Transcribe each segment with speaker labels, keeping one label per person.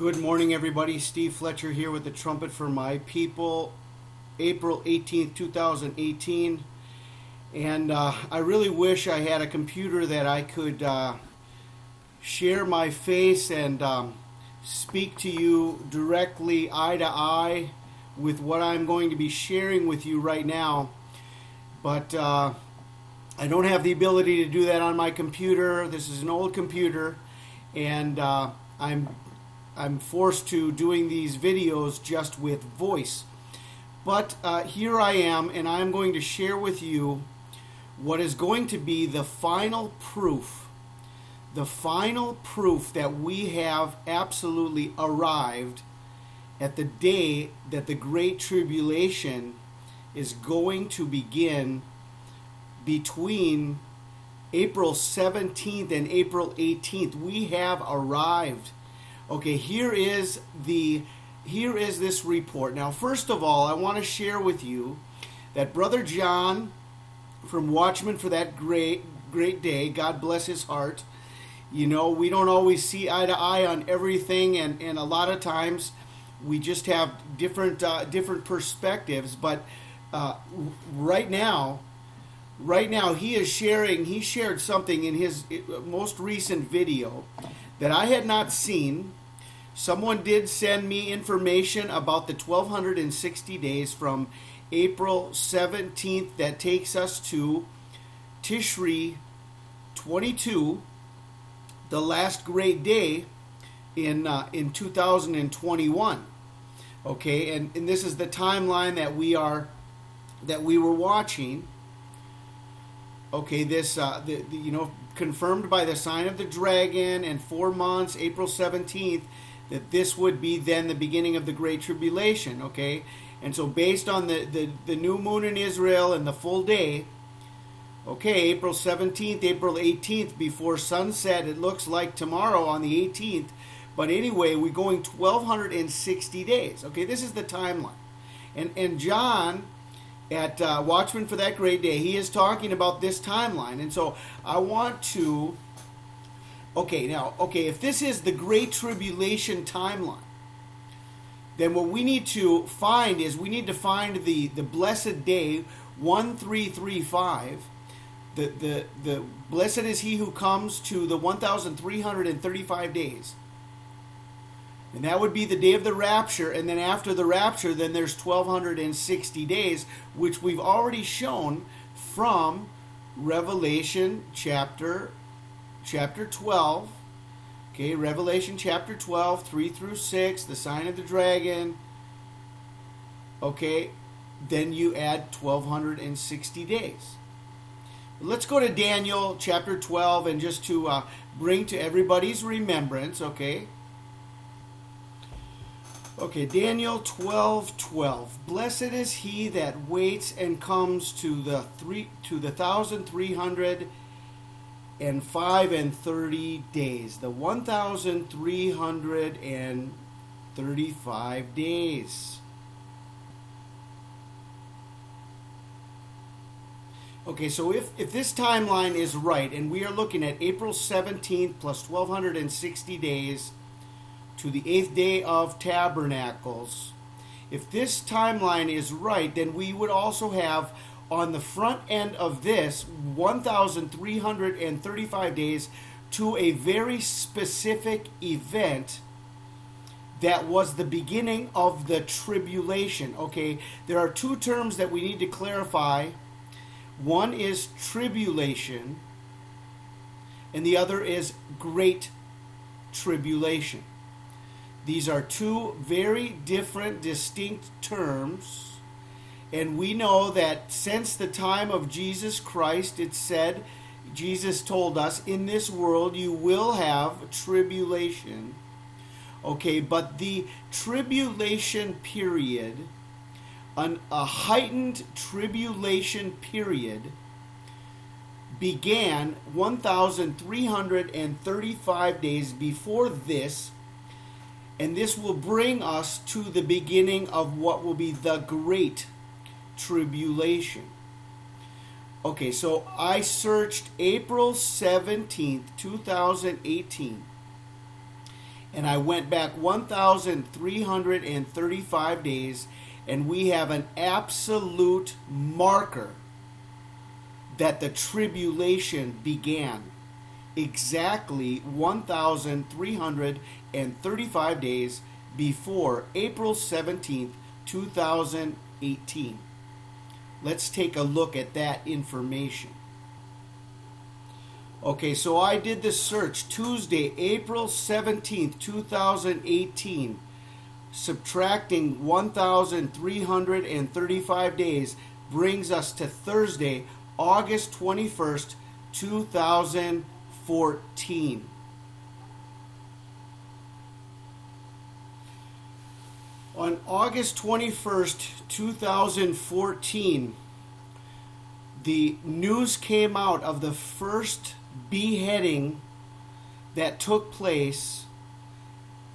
Speaker 1: Good morning, everybody. Steve Fletcher here with the Trumpet for My People, April 18th, 2018. And I really wish I had a computer that I could share my face and speak to you directly eye to eye with what I'm going to be sharing with you right now. But I don't have the ability to do that on my computer. This is an old computer, and I'm forced to doing these videos just with voice. But here I am, and I'm going to share with you what is going to be the final proof that we have absolutely arrived at the day that the Great Tribulation is going to begin between April 17th and April 18th. We have arrived. Okay, here is this report. Now, first of all, I want to share with you that Brother John from Watchman for That Great Day, God bless his heart. You know, we don't always see eye to eye on everything, and a lot of times we just have different perspectives. But right now he shared something in his most recent video that I had not seen. Someone did send me information about the 1260 days from April 17th that takes us to Tishri 22, the last great day in 2021. Okay, and this is the timeline that we were watching. Okay, this confirmed by the sign of the dragon, and 4 months, April 17th, that this would be then the beginning of the Great Tribulation. Okay, and so based on the new moon in Israel and the full day, okay, April 17th, April 18th, before sunset, it looks like tomorrow on the 18th. But anyway, we're going 1260 days. Okay, this is the timeline. And John at Watchman for That Great Day, he is talking about this timeline. And so I want to, if this is the Great Tribulation timeline, then what we need to find is the blessed day 1335. The blessed is he who comes to the 1335 days. And that would be the day of the rapture, and then after the rapture, then there's 1260 days, which we've already shown from Revelation chapter 12. Okay, Revelation chapter 12, 3 through 6, the sign of the dragon. Okay, then you add 1260 days. Let's go to Daniel chapter 12, and just to bring to everybody's remembrance, okay? Okay, Daniel 12:12. Blessed is he that waits and comes to the 1305 and 30 days. The 1335 days. Okay, so if this timeline is right, and we are looking at April 17th plus 1260 days to the 8th day of Tabernacles, if this timeline is right, then we would also have on the front end of this 1335 days to a very specific event that was the beginning of the tribulation. Okay, there are two terms that we need to clarify. One is tribulation, and the other is great tribulation. These are two very different, distinct terms, and we know that since the time of Jesus Christ, it said, Jesus told us, in this world you will have tribulation. Okay, but the tribulation period, a heightened tribulation period, began 1335 days before this. And this will bring us to the beginning of what will be the Great Tribulation. Okay, so I searched April 17th, 2018. And I went back 1,335 days, and we have an absolute marker that the tribulation began. Exactly 1,335 days before April 17th, 2018. Let's take a look at that information. Okay, so I did the search Tuesday, April 17th, 2018. Subtracting 1,335 days brings us to Thursday, August 21st, 2014. On August 21st, 2014, the news came out of the first beheading that took place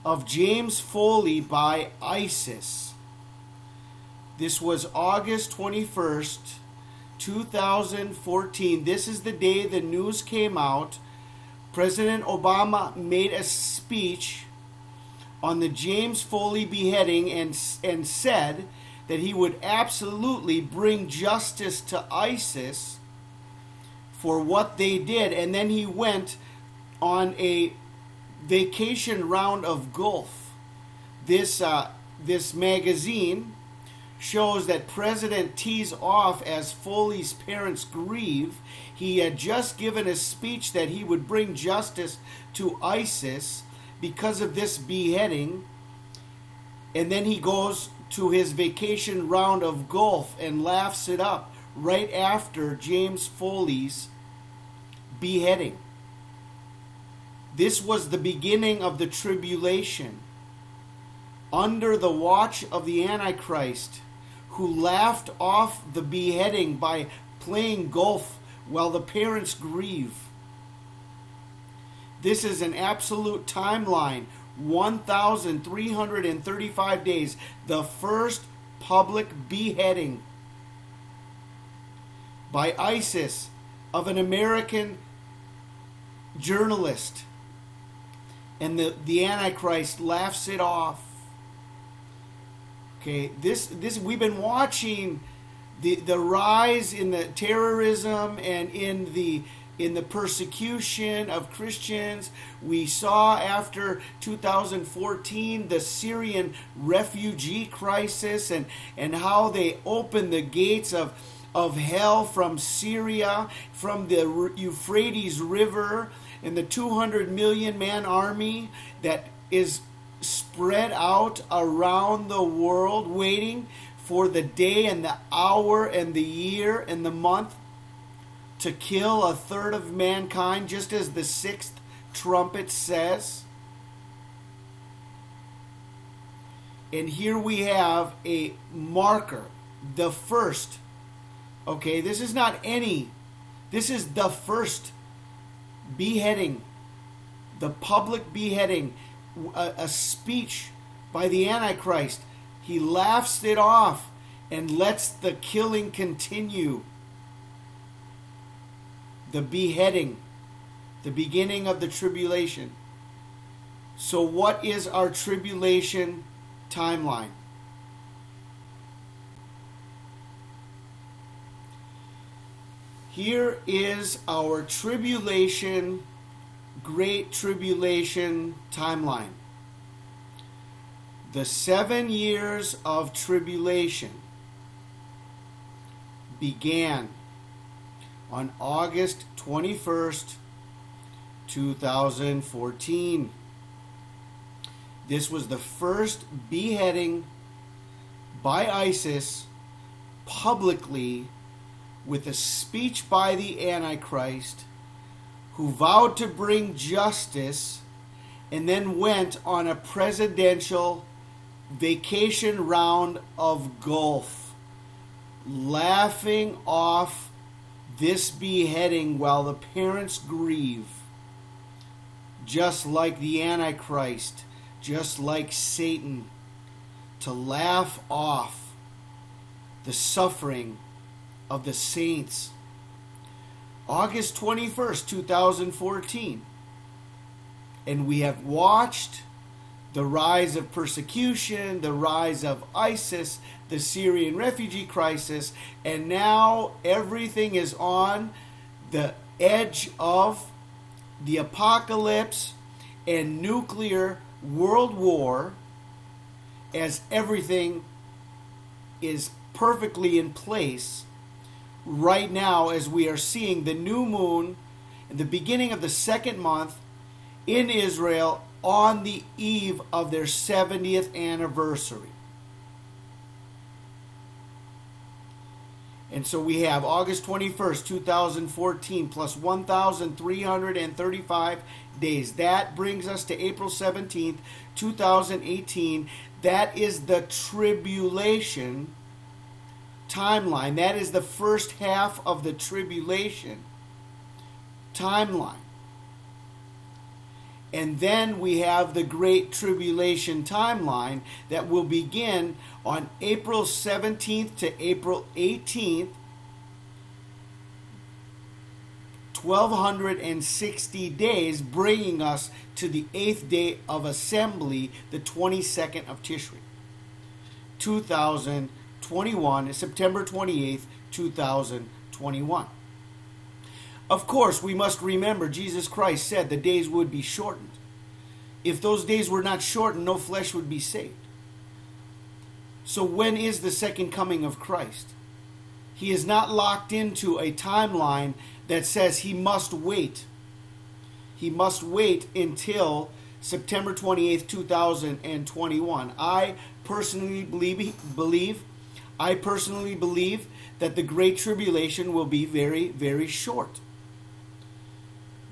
Speaker 1: of James Foley by ISIS. This was August 21st, 2014. This is the day the news came out. President Obama made a speech on the James Foley beheading and said that he would absolutely bring justice to ISIS for what they did. And then he went on a vacation round of golf. This magazine shows that President tees off as Foley's parents grieve. He had just given a speech that he would bring justice to ISIS because of this beheading, and then he goes to his vacation round of golf and laughs it up right after James Foley's beheading. This was the beginning of the tribulation under the watch of the Antichrist, who laughed off the beheading by playing golf while the parents grieve. This is an absolute timeline, 1,335 days, the first public beheading by ISIS of an American journalist. And the Antichrist laughs it off. Okay, this we've been watching the rise in the terrorism and in the persecution of Christians. We saw after 2014 the Syrian refugee crisis and how they opened the gates of hell from Syria, from the Euphrates River, and the 200 million man army that is spread out around the world, waiting for the day and the hour and the year and the month to kill a third of mankind, just as the sixth trumpet says. And here we have a marker, the first. Okay, this is not any, this is the first beheading, the public beheading, a speech by the Antichrist. He laughs it off and lets the killing continue. The beheading, the beginning of the tribulation. So what is our tribulation timeline? Here is our tribulation, great tribulation timeline. The 7 years of tribulation began on August 21st, 2014. This was the first beheading by ISIS publicly, with a speech by the Antichrist, who vowed to bring justice and then went on a presidential vacation round of golf, laughing off this beheading while the parents grieve, just like the Antichrist, just like Satan, to laugh off the suffering of the saints. August 21st, 2014. And we have watched the rise of persecution, the rise of ISIS, the Syrian refugee crisis, and now everything is on the edge of the apocalypse and nuclear world war, as everything is perfectly in place right now, as we are seeing the new moon in the beginning of the second month in Israel on the eve of their 70th anniversary. And so we have August 21st, 2014, plus 1,335 days. That brings us to April 17th, 2018. That is the tribulation timeline. That is the first half of the tribulation timeline. And then we have the Great Tribulation timeline that will begin on April 17th to April 18th, 1,260 days, bringing us to the 8th day of assembly, the 22nd of Tishri, 2021, September 28th, 2021. Of course, we must remember Jesus Christ said the days would be shortened. If those days were not shortened, no flesh would be saved. So when is the second coming of Christ? He is not locked into a timeline that says he must wait. He must wait until September 28th, 2021. I personally believe that the Great Tribulation will be very, very short.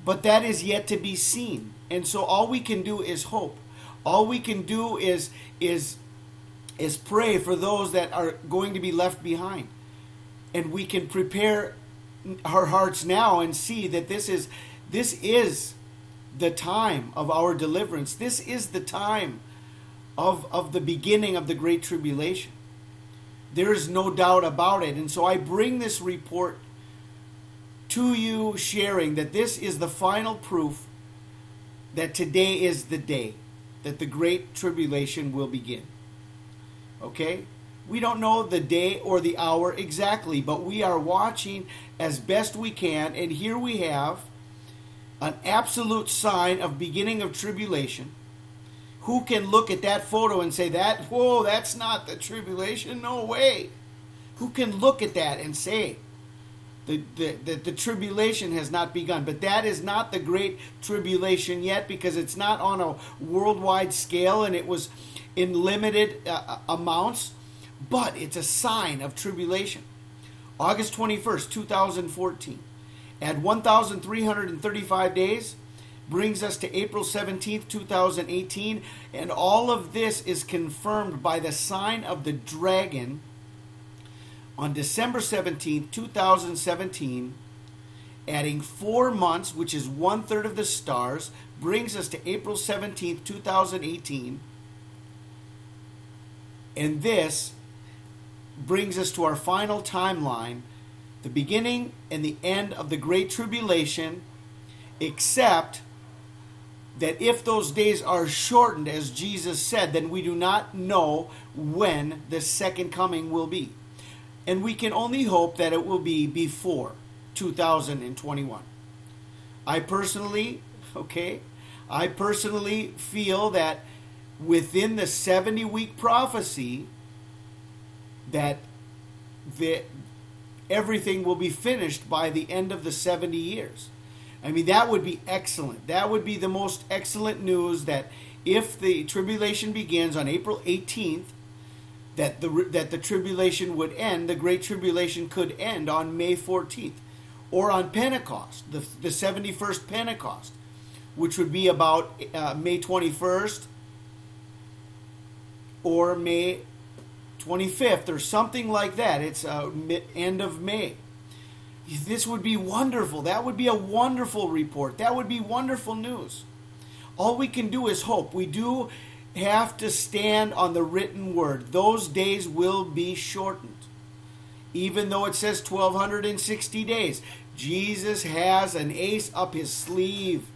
Speaker 1: But that is yet to be seen. And so all we can do is hope. All we can do is pray for those that are going to be left behind. And we can prepare our hearts now and see that this is the time of our deliverance. This is the time of the beginning of the Great Tribulation. There is no doubt about it. And so I bring this report to you, sharing that this is the final proof that today is the day that the Great Tribulation will begin. Okay? We don't know the day or the hour exactly, but we are watching as best we can, and here we have an absolute sign of beginning of tribulation. Who can look at that photo and say whoa, that's not the tribulation? No way. Who can look at that and say the tribulation has not begun? But that is not the Great Tribulation yet, because it's not on a worldwide scale and it was in limited amounts, but it's a sign of tribulation. August 21st, 2014, at 1,335 days, brings us to April 17th, 2018, and all of this is confirmed by the sign of the dragon on December 17th, 2017, adding 4 months, which is 1/3 of the stars, brings us to April 17th, 2018, and this brings us to our final timeline, the beginning and the end of the Great Tribulation, except that if those days are shortened, as Jesus said, then we do not know when the second coming will be. And we can only hope that it will be before 2021. I personally feel that within the 70-week prophecy, that everything will be finished by the end of the 70 years. I mean, that would be excellent. That would be the most excellent news, that if the tribulation begins on April 18th, that the tribulation would end. The Great Tribulation could end on May 14th, or on Pentecost, the 71st Pentecost, which would be about May 21st or May 25th or something like that. It's end of May. This would be wonderful. That would be a wonderful report. That would be wonderful news. All we can do is hope. We do have to stand on the written word. Those days will be shortened. Even though it says 1,260 days, Jesus has an ace up his sleeve.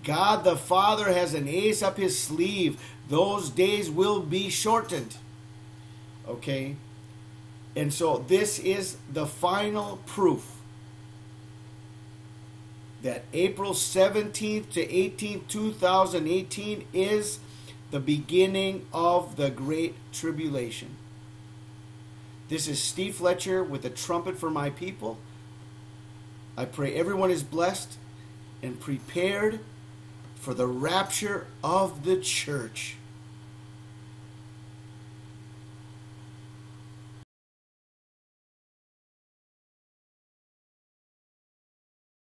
Speaker 1: God the Father has an ace up his sleeve. Those days will be shortened. Okay? And so this is the final proof that April 17th to 18th, 2018 is the beginning of the Great Tribulation. This is Steve Fletcher with a trumpet for my people. I pray everyone is blessed and prepared for the rapture of the church.